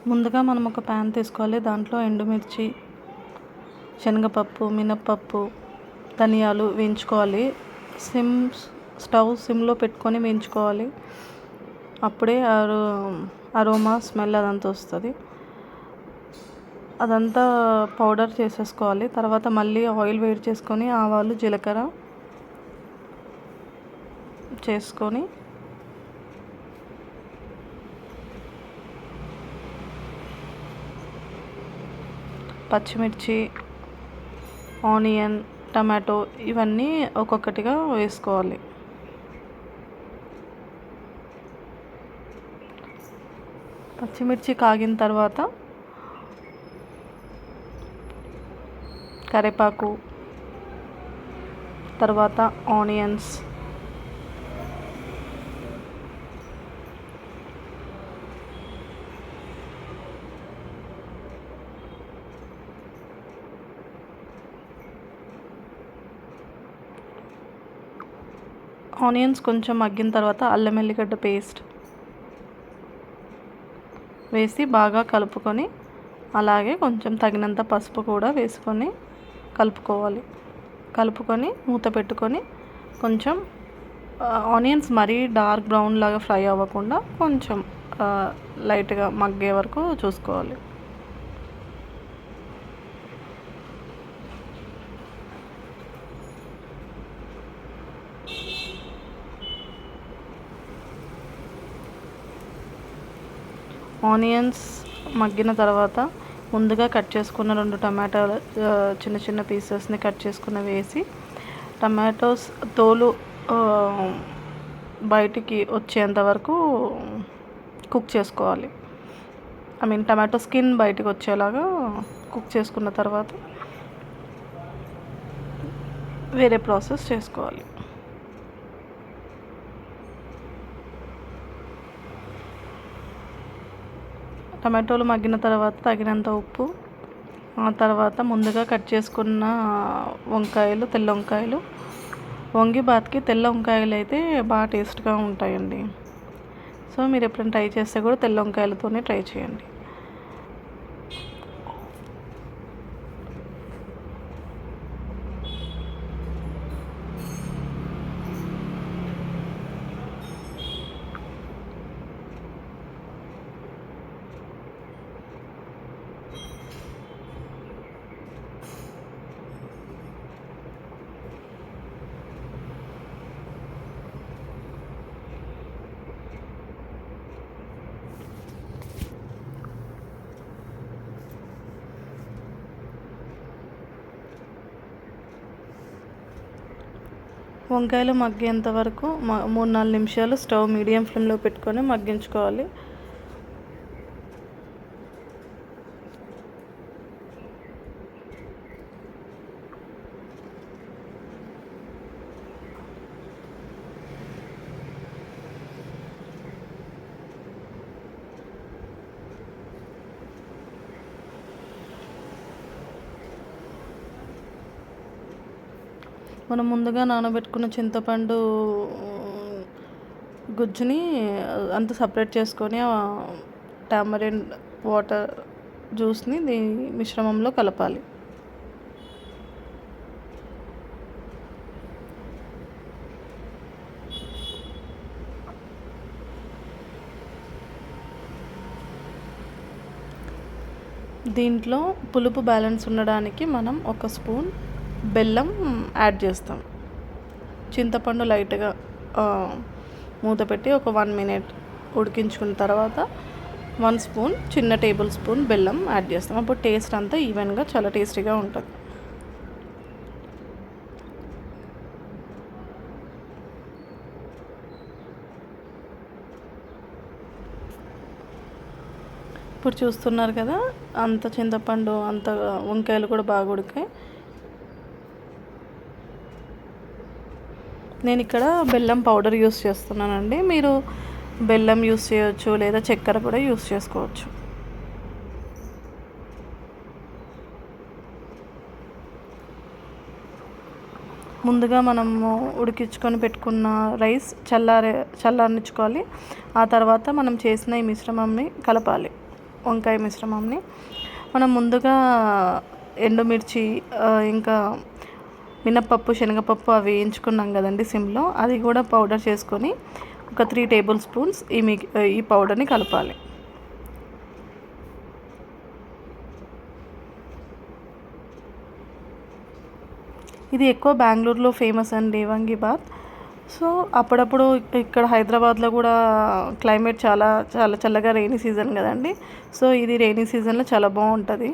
ముందుగా మనం ఒక ప్యాన్ తీసుకోవాలి. దాంట్లో ఎండుమిర్చి, శనగపప్పు, మినప్పప్పు, ధనియాలు వేయించుకోవాలి. స్టవ్ సిమ్లో పెట్టుకొని వేయించుకోవాలి. అప్పుడే అరోమా స్మెల్ అదంతా వస్తుంది. అదంతా పౌడర్ చేసేసుకోవాలి. తర్వాత మళ్ళీ ఆయిల్ వేడి చేసుకొని ఆవాలు, జీలకర్ర చేసుకొని పచ్చిమిర్చి, ఆనియన్, టమాటో ఇవన్నీ ఒక్కొక్కటిగా వేసుకోవాలి. పచ్చిమిర్చి కాగిన తర్వాత కరివేపాకు, తర్వాత ఆనియన్స్, కొంచెం మగ్గిన తర్వాత అల్లం వెల్లిగడ్డ పేస్ట్ వేసి బాగా కలుపుకొని, అలాగే కొంచెం తగినంత పసుపు కూడా వేసుకొని కలుపుకొని మూత పెట్టుకొని కొంచెం ఆనియన్స్ మరీ డార్క్ బ్రౌన్ లాగా ఫ్రై అవ్వకుండా కొంచెం లైట్గా మగ్గే వరకు చూసుకోవాలి. ఆనియన్స్ మగ్గిన తర్వాత ముందుగా కట్ చేసుకున్న 2 టమాటాలు చిన్న చిన్న పీసెస్ని కట్ చేసుకున్న వేసి, టమాటోస్ తోలు బయటికి వచ్చేంత వరకు కుక్ చేసుకోవాలి. టమాటో స్కిన్ బయటికి వచ్చేలాగా కుక్ చేసుకున్న తర్వాత వేరే ప్రాసెస్ చేసుకోవాలి. టమాటోలు మగ్గిన తర్వాత తగినంత ఉప్పు, ఆ తర్వాత ముందుగా కట్ చేసుకున్న వంకాయలు, తెల్ల వంకాయలు. వంగిబాత్కి తెల్ల వంకాయలు అయితే బాగా టేస్ట్గా ఉంటాయండి. సో మీరు ఎప్పుడైనా ట్రై చేస్తే కూడా తెల్ల వంకాయలతోనే ట్రై చేయండి. వంకాయలు మగ్గేంత వరకు 3-4 నిమిషాలు స్టవ్ మీడియం ఫ్లేమ్లో పెట్టుకొని మగ్గించుకోవాలి. మనం ముందుగా నానబెట్టుకున్న చింతపండు గుజ్జుని అంతా సపరేట్ చేసుకొని టామరిన్ వాటర్ జ్యూస్ని మిశ్రమంలో కలపాలి. దీంట్లో పులుపు బ్యాలెన్స్ ఉండడానికి మనం 1 స్పూన్ బెల్లం యాడ్ చేస్తాం. చింతపండు లైట్గా మూత పెట్టి ఒక 1 మినిట్ ఉడికించుకున్న తర్వాత 1 స్పూన్, చిన్న టేబుల్ స్పూన్ బెల్లం యాడ్ చేస్తాం. అప్పుడు టేస్ట్ అంతా ఈవెన్గా చాలా టేస్టీగా ఉంటుంది. ఇప్పుడు చూస్తున్నారు కదా, అంత చింతపండు, అంత వంకాయలు కూడా బాగా ఉడికాయి. నేను ఇక్కడ బెల్లం పౌడర్ యూస్ చేస్తున్నానండి. మీరు బెల్లం యూస్ చేయొచ్చు, లేదా చక్కెర కూడా యూస్ చేసుకోవచ్చు. ముందుగా మనము ఉడికించుకొని పెట్టుకున్న రైస్ చల్లారనిచ్చుకోవాలి. ఆ తర్వాత మనం చేసిన ఈ మిశ్రమాన్ని కలపాలి. వంకాయ మిశ్రమంని మనం ముందుగా ఎండుమిర్చి ఇంకా మినప్పప్పు శనగపప్పు అవి వేయించుకున్నాం కదండి సిమ్లో, అది కూడా పౌడర్ చేసుకొని ఒక 3 టేబుల్ స్పూన్స్ ఈ పౌడర్ని కలపాలి. ఇది ఎక్కువ బెంగళూరులో ఫేమస్ అండి వంగిబాత్. సో అప్పుడప్పుడు ఇక్కడ హైదరాబాద్లో కూడా క్లైమేట్ చాలా చాలా చల్లగా రెయినీ సీజన్ కదండి. సో ఇది రెయినీ సీజన్లో చాలా బాగుంటుంది.